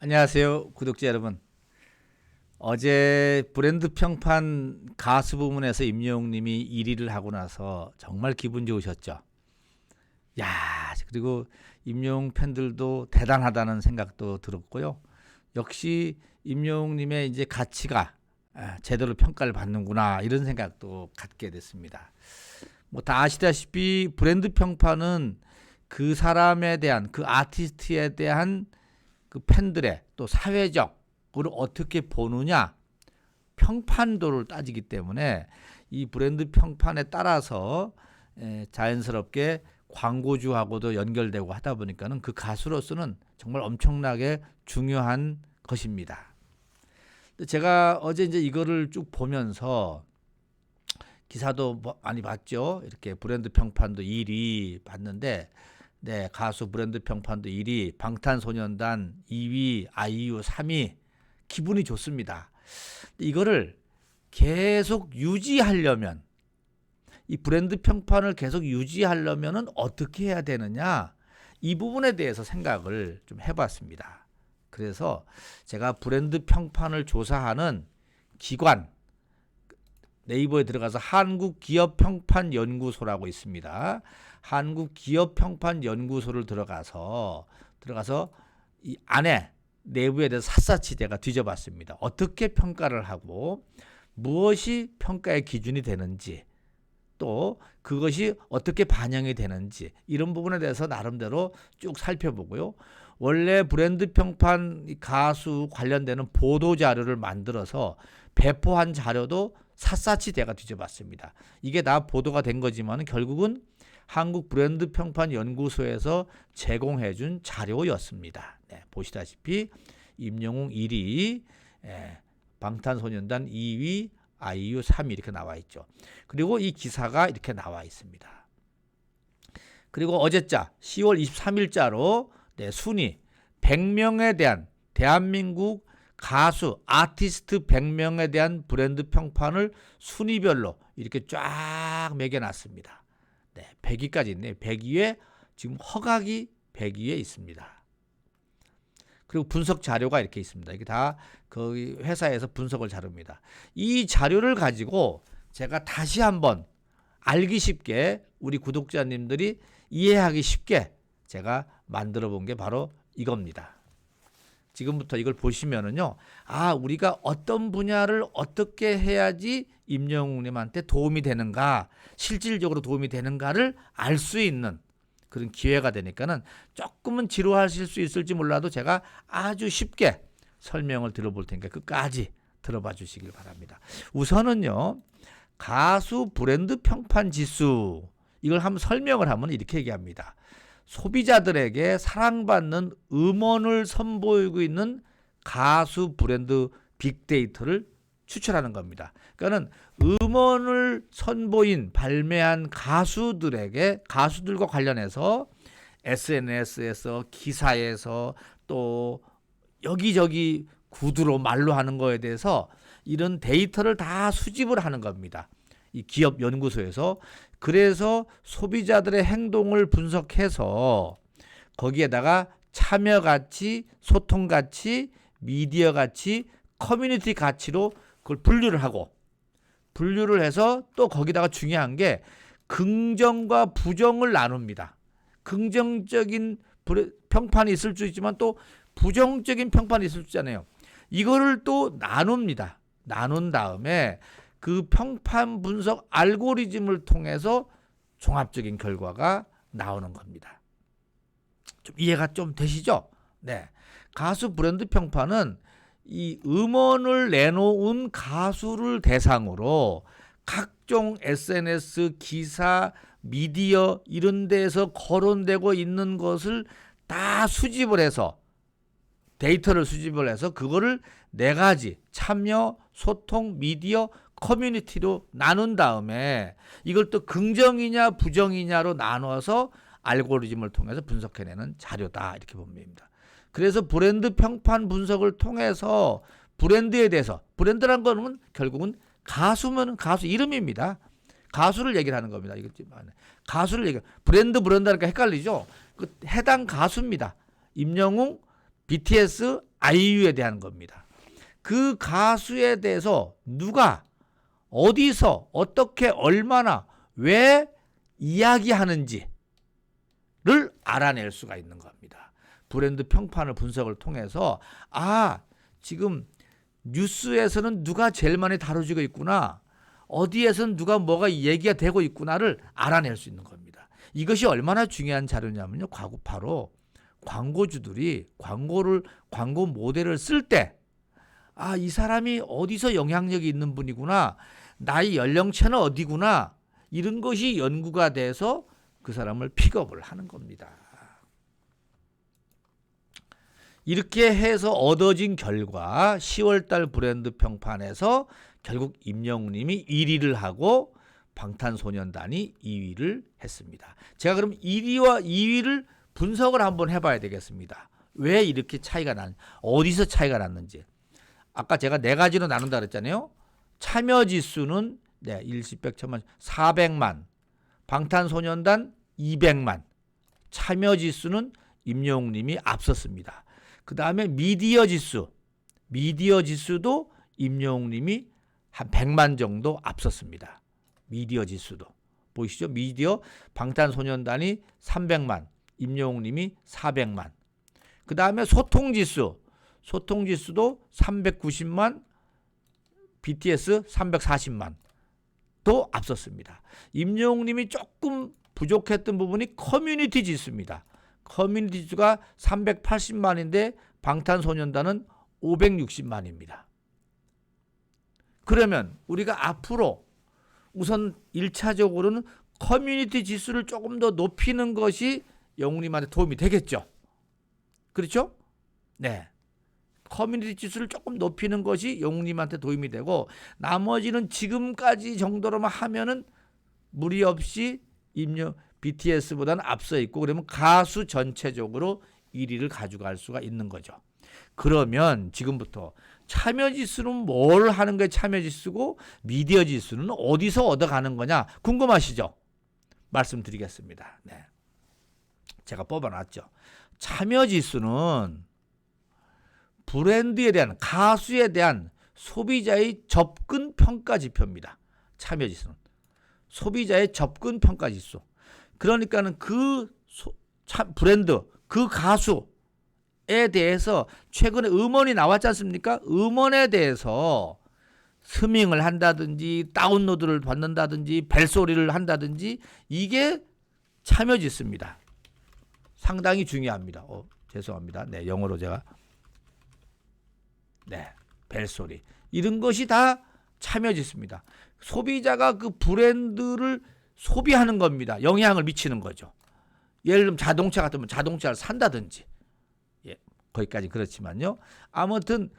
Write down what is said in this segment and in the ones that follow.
안녕하세요, 구독자 여러분. 어제 브랜드 평판 가수 부문에서 임영웅님이 1위를 하고 나서 정말 기분 좋으셨죠? 야, 그리고 임영웅 팬들도 대단하다는 생각도 들었고요. 역시 임영웅님의 이제 가치가 제대로 평가를 받는구나 이런 생각도 갖게 됐습니다. 뭐 다 아시다시피 브랜드 평판은 그 사람에 대한 그 아티스트에 대한 그 팬들의 또 사회적으로 어떻게 보느냐 평판도를 따지기 때문에 이 브랜드 평판에 따라서 자연스럽게 광고주하고도 연결되고 하다 보니까는 그 가수로서는 정말 엄청나게 중요한 것입니다. 제가 어제 이제 이거를 쭉 보면서 기사도 많이 봤죠. 이렇게 브랜드 평판도 1위 봤는데 네, 가수 브랜드 평판도 1위, 방탄소년단 2위, 아이유 3위. 기분이 좋습니다. 이거를 계속 유지하려면 이 브랜드 평판을 계속 유지하려면은 어떻게 해야 되느냐? 이 부분에 대해서 생각을 좀 해봤습니다. 그래서 제가 브랜드 평판을 조사하는 기관 네이버에 들어가서 한국기업평판연구소라고 있습니다. 한국기업평판연구소를 들어가서 이 안에 내부에 대해서 샅샅이 제가 뒤져봤습니다. 어떻게 평가를 하고 무엇이 평가의 기준이 되는지 또 그것이 어떻게 반영이 되는지 이런 부분에 대해서 나름대로 쭉 살펴보고요. 원래 브랜드 평판 가수 관련되는 보도 자료를 만들어서 배포한 자료도 샅샅이 제가 뒤져봤습니다. 이게 다 보도가 된 거지만 결국은 한국 브랜드 평판 연구소에서 제공해준 자료였습니다. 네, 보시다시피 임영웅 1위, 방탄소년단 2위, 아이유 3위 이렇게 나와 있죠. 그리고 이 기사가 이렇게 나와 있습니다. 그리고 어제자 10월 23일자로 순위 100명에 대한 대한민국 가수, 아티스트 100명에 대한 브랜드 평판을 순위별로 이렇게 쫙 매겨놨습니다. 네, 100위까지 있네요. 100위에 지금 허각이 100위에 있습니다. 그리고 분석 자료가 이렇게 있습니다. 이게 다 그 회사에서 분석을 자릅니다. 이 자료를 가지고 제가 다시 한번 알기 쉽게 우리 구독자님들이 이해하기 쉽게 제가 만들어 본 게 바로 이겁니다. 지금부터 이걸 보시면은요, 우리가 어떤 분야를 어떻게 해야지 임영웅님한테 도움이 되는가, 실질적으로 도움이 되는가를 알 수 있는 그런 기회가 되니까는 조금은 지루하실 수 있을지 몰라도 제가 아주 쉽게 설명을 들어볼 테니까 끝까지 들어봐 주시길 바랍니다. 우선은요, 가수 브랜드 평판 지수, 이걸 한번 설명을 하면 이렇게 얘기합니다. 소비자들에게 사랑받는 음원을 선보이고 있는 가수 브랜드 빅데이터를 추출하는 겁니다. 그러니까는 음원을 선보인 발매한 가수들과 관련해서 SNS에서 기사에서 또 여기저기 구두로 말로 하는 거에 대해서 이런 데이터를 다 수집을 하는 겁니다. 이 기업 연구소에서. 그래서 소비자들의 행동을 분석해서 거기에다가 참여 가치, 소통 가치, 미디어 가치, 커뮤니티 가치로 그걸 분류를 해서 또 거기다가 중요한 게 긍정과 부정을 나눕니다. 긍정적인 평판이 있을 수 있지만 또 부정적인 평판이 있을 수 있잖아요. 이거를 또 나눕니다. 나눈 다음에 그 평판 분석 알고리즘을 통해서 종합적인 결과가 나오는 겁니다. 좀 이해가 좀 되시죠? 네. 가수 브랜드 평판은 이 음원을 내놓은 가수를 대상으로 각종 SNS, 기사, 미디어 이런 데에서 거론되고 있는 것을 다 수집을 해서 데이터를 수집을 해서 그거를 4가지 참여, 소통, 미디어, 커뮤니티로 나눈 다음에 이걸 또 긍정이냐 부정이냐로 나눠서 알고리즘을 통해서 분석해내는 자료다 이렇게 보면 됩니다. 그래서 브랜드 평판 분석을 통해서 브랜드에 대해서, 브랜드란 거는 결국은 가수면 가수 이름입니다. 가수를 얘기를 하는 겁니다. 가수를 브랜드 하니까 헷갈리죠. 그 해당 가수입니다. 임영웅, BTS, 아이유에 대한 겁니다. 그 가수에 대해서 누가 어디서 어떻게 얼마나 왜 이야기하는지를 알아낼 수가 있는 겁니다. 브랜드 평판을 분석을 통해서 지금 뉴스에서는 누가 제일 많이 다뤄지고 있구나, 어디에서는 누가 뭐가 얘기가 되고 있구나를 알아낼 수 있는 겁니다. 이것이 얼마나 중요한 자료냐면요, 바로 광고주들이 광고 모델을 쓸 때 이 사람이 어디서 영향력이 있는 분이구나, 나이 연령대는 어디구나, 이런 것이 연구가 돼서 그 사람을 픽업을 하는 겁니다. 이렇게 해서 얻어진 결과 10월달 브랜드 평판에서 결국 임영웅님이 1위를 하고 방탄소년단이 2위를 했습니다. 제가 그럼 1위와 2위를 분석을 한번 해봐야 되겠습니다. 왜 이렇게 차이가 났는지, 어디서 차이가 났는지. 아까 제가 네 가지로 나눈다 그랬잖아요. 참여지수는 일시백 천만 400만, 방탄소년단 200만, 참여지수는 임영웅님이 앞섰습니다. 그 다음에 미디어 지수도 임영웅님이 한 100만 정도 앞섰습니다. 미디어 지수도 보이시죠? 미디어 방탄소년단이 300만, 임영웅님이 400만. 그 다음에 소통지수도 390만, BTS 340만 또 앞섰습니다. 임영웅님이 조금 부족했던 부분이 커뮤니티 지수입니다. 커뮤니티 지수가 380만인데 방탄소년단은 560만입니다. 그러면 우리가 앞으로 우선 1차적으로는 커뮤니티 지수를 조금 더 높이는 것이 영웅님한테 도움이 되겠죠. 그렇죠? 네. 커뮤니티 지수를 조금 높이는 것이 영웅님한테 도움이 되고, 나머지는 지금까지 정도로만 하면은 무리 없이 BTS보다는 앞서 있고, 그러면 가수 전체적으로 1위를 가져갈 수가 있는 거죠. 그러면 지금부터 참여지수는 뭘 하는 게 참여지수고 미디어 지수는 어디서 얻어가는 거냐 궁금하시죠? 말씀드리겠습니다. 네. 제가 뽑아놨죠. 참여지수는 브랜드에 대한, 가수에 대한 소비자의 접근 평가 지표입니다. 참여지수는 소비자의 접근 평가 지수. 그러니까는 브랜드, 그 가수에 대해서 최근에 음원이 나왔지 않습니까? 음원에 대해서 스밍을 한다든지 다운로드를 받는다든지 벨소리를 한다든지, 이게 참여지수입니다. 상당히 중요합니다. 죄송합니다. 네, 영어로 제가 벨소리, 이런 것이 다 참여지수입니다. 소비자가 그 브랜드를 소비하는 겁니다. 영향을 미치는 거죠. 예를 들면 자동차 같으면 자동차를 산다든지, 거기까지 그렇지만요. 아무튼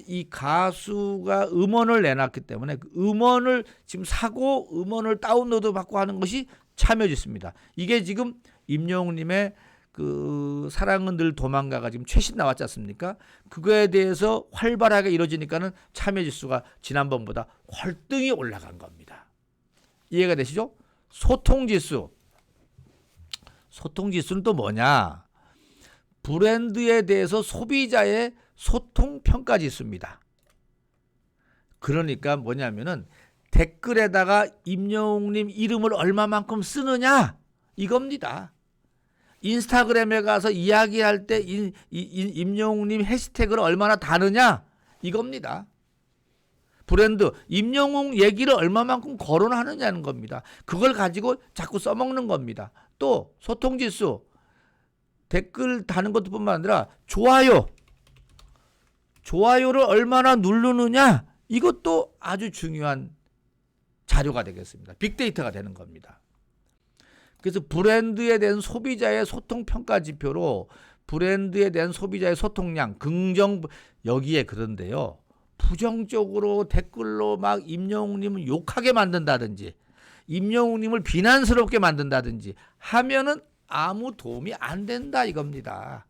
이 가수가 음원을 내놨기 때문에 그 음원을 지금 사고 음원을 다운로드 받고 하는 것이 참여지수입니다. 이게 지금 임영웅님의 그 사랑은 늘 도망가가 지금 최신 나왔지 않습니까? 그거에 대해서 활발하게 이루어지니까는 참여지수가 지난번보다 월등히 올라간 겁니다. 이해가 되시죠? 소통지수는 또 뭐냐? 브랜드에 대해서 소비자의 소통평가지수입니다. 그러니까 뭐냐면은 댓글에다가 임영웅님 이름을 얼마만큼 쓰느냐, 이겁니다. 인스타그램에 가서 이야기할 때 임영웅님 해시태그를 얼마나 다느냐, 이겁니다. 브랜드 임영웅 얘기를 얼마만큼 거론하느냐는 겁니다. 그걸 가지고 자꾸 써먹는 겁니다. 또 소통지수, 댓글 다는 것뿐만 아니라 좋아요를 얼마나 누르느냐, 이것도 아주 중요한 자료가 되겠습니다. 빅데이터가 되는 겁니다. 그래서 브랜드에 대한 소비자의 소통 평가 지표로 브랜드에 대한 소비자의 소통량, 여기에 그런데요, 부정적으로 댓글로 막 임영웅님을 욕하게 만든다든지 임영웅님을 비난스럽게 만든다든지 하면은 아무 도움이 안 된다, 이겁니다.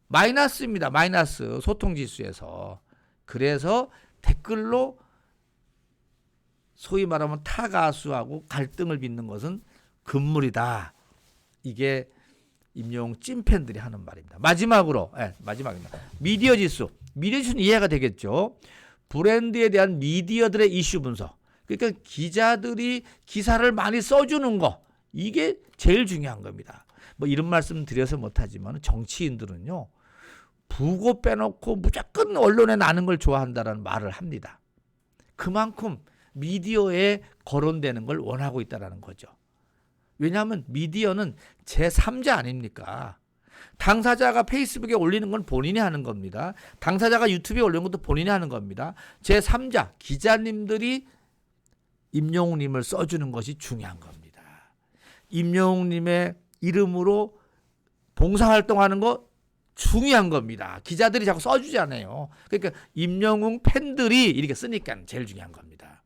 마이너스입니다. 마이너스, 소통지수에서. 그래서 댓글로 소위 말하면 타 가수하고 갈등을 빚는 것은 금물이다. 이게 임영웅 찐팬들이 하는 말입니다. 마지막으로 마지막입니다. 미디어 지수. 미디어 지수는 이해가 되겠죠. 브랜드에 대한 미디어들의 이슈 분석. 그러니까 기자들이 기사를 많이 써주는 거. 이게 제일 중요한 겁니다. 뭐 이런 말씀 드려서 못하지만 정치인들은요. 부고 빼놓고 무조건 언론에 나는 걸 좋아한다는 말을 합니다. 그만큼 미디어에 거론되는 걸 원하고 있다는 거죠. 왜냐하면 미디어는 제3자 아닙니까? 당사자가 페이스북에 올리는 건 본인이 하는 겁니다. 당사자가 유튜브에 올리는 것도 본인이 하는 겁니다. 제3자 기자님들이 임영웅님을 써주는 것이 중요한 겁니다. 임영웅님의 이름으로 봉사활동하는 거 중요한 겁니다. 기자들이 자꾸 써주잖아요. 그러니까 임영웅 팬들이 이렇게 쓰니까 제일 중요한 겁니다.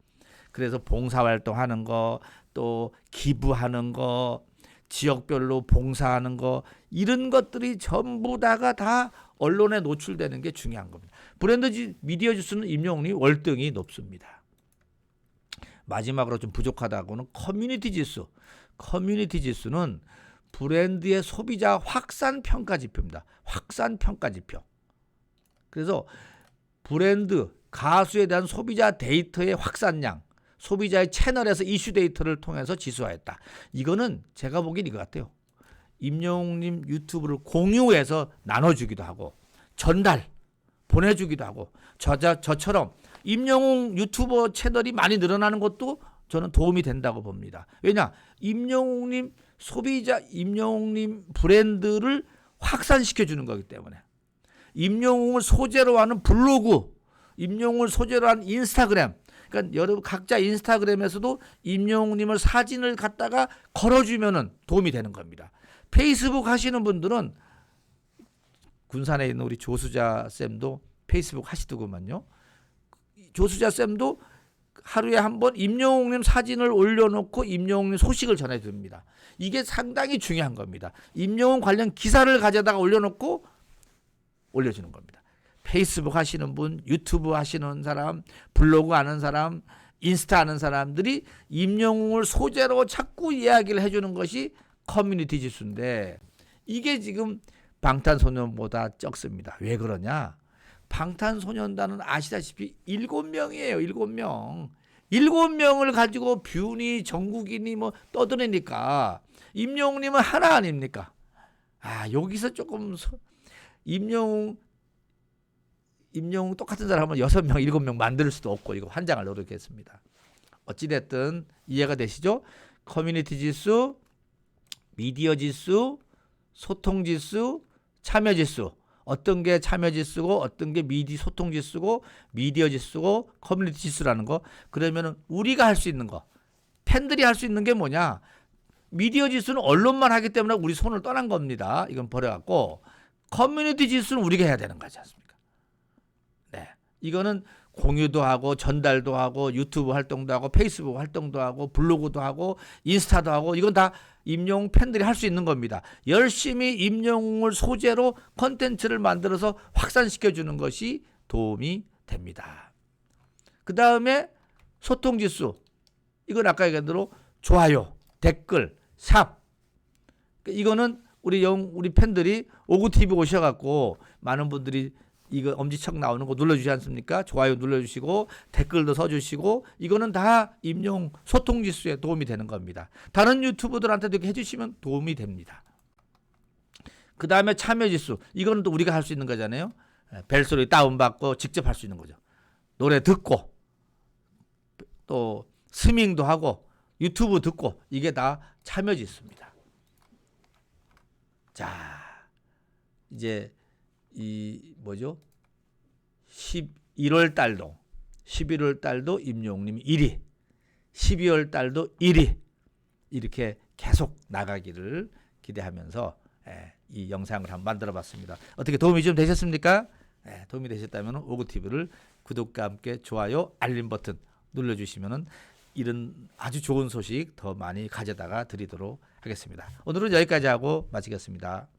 그래서 봉사활동하는 거, 또 기부하는 거, 지역별로 봉사하는 거, 이런 것들이 전부 다가 다 언론에 노출되는 게 중요한 겁니다. 브랜드 미디어 지수는 임영웅이 월등히 높습니다. 마지막으로 좀 부족하다고는 커뮤니티 지수. 커뮤니티 지수는 브랜드의 소비자 확산 평가 지표입니다. 확산 평가 지표. 그래서 브랜드, 가수에 대한 소비자 데이터의 확산량, 소비자의 채널에서 이슈 데이터를 통해서 지수화했다. 이거는 제가 보기엔 이거 같아요. 임영웅님 유튜브를 공유해서 나눠주기도 하고 전달, 보내주기도 하고 저처럼 임영웅 유튜버 채널이 많이 늘어나는 것도 저는 도움이 된다고 봅니다. 왜냐? 임영웅님 소비자, 임영웅님 브랜드를 확산시켜주는 거기 때문에 임영웅을 소재로 하는 블로그, 임영웅을 소재로 하는 인스타그램, 그러니까 여러분 각자 인스타그램에서도 임영웅님을 사진을 갖다가 걸어주면은 도움이 되는 겁니다. 페이스북 하시는 분들은 군산에 있는 우리 조수자 쌤도 페이스북 하시더구만요. 조수자 쌤도 하루에 한 번 임영웅님 사진을 올려놓고 임영웅님 소식을 전해줍니다. 이게 상당히 중요한 겁니다. 임영웅 관련 기사를 가져다가 올려놓고 올려주는 겁니다. 페이스북 하시는 분, 유튜브 하시는 사람, 블로그 하는 사람, 인스타 하는 사람들이 임영웅을 소재로 자꾸 이야기를 해주는 것이 커뮤니티 지수인데 이게 지금 방탄소년보다 적습니다. 왜 그러냐? 방탄소년단은 아시다시피 7명이에요. 7명. 7명을 가지고 뷰니 정국이니 뭐 떠드니까 임영웅님은 하나 아닙니까? 여기서 조금 임영웅 똑같은 사람은 6명, 7명 만들 수도 없고 이거 환장을 노리겠습니다. 어찌됐든 이해가 되시죠? 커뮤니티 지수, 미디어 지수, 소통 지수, 참여 지수. 어떤 게 참여 지수고 어떤 게 소통 지수고 미디어 지수고 커뮤니티 지수라는 거. 그러면은 우리가 할 수 있는 거, 팬들이 할 수 있는 게 뭐냐? 미디어 지수는 언론만 하기 때문에 우리 손을 떠난 겁니다. 이건 버려갖고 커뮤니티 지수는 우리가 해야 되는 거지 않습니까? 네, 이거는 공유도 하고 전달도 하고 유튜브 활동도 하고 페이스북 활동도 하고 블로그도 하고 인스타도 하고 이건 다 임영웅 팬들이 할 수 있는 겁니다. 열심히 임영웅을 소재로 콘텐츠를 만들어서 확산시켜주는 것이 도움이 됩니다. 그 다음에 소통지수. 이건 아까 얘기한 대로 좋아요, 댓글, 샵. 이거는 우리 팬들이 오구TV 오셔갖고 많은 분들이 이거 엄지척 나오는 거 눌러주지 않습니까? 좋아요 눌러주시고 댓글도 써주시고 이거는 다 임영웅 소통지수에 도움이 되는 겁니다. 다른 유튜버들한테도 이렇게 해주시면 도움이 됩니다. 그 다음에 참여지수. 이거는 또 우리가 할 수 있는 거잖아요. 벨소리 다운받고 직접 할 수 있는 거죠. 노래 듣고 또 스밍도 하고 유튜브 듣고 이게 다 참여지수입니다. 자, 이제 이 뭐죠? 11월 달도 11월 달도 임영웅님 1위, 12월 달도 1위 이렇게 계속 나가기를 기대하면서 이 영상을 한번 만들어봤습니다. 어떻게 도움이 좀 되셨습니까? 도움이 되셨다면 오구TV를 구독과 함께 좋아요, 알림 버튼 눌러주시면 이런 아주 좋은 소식 더 많이 가져다가 드리도록 하겠습니다. 오늘은 여기까지 하고 마치겠습니다.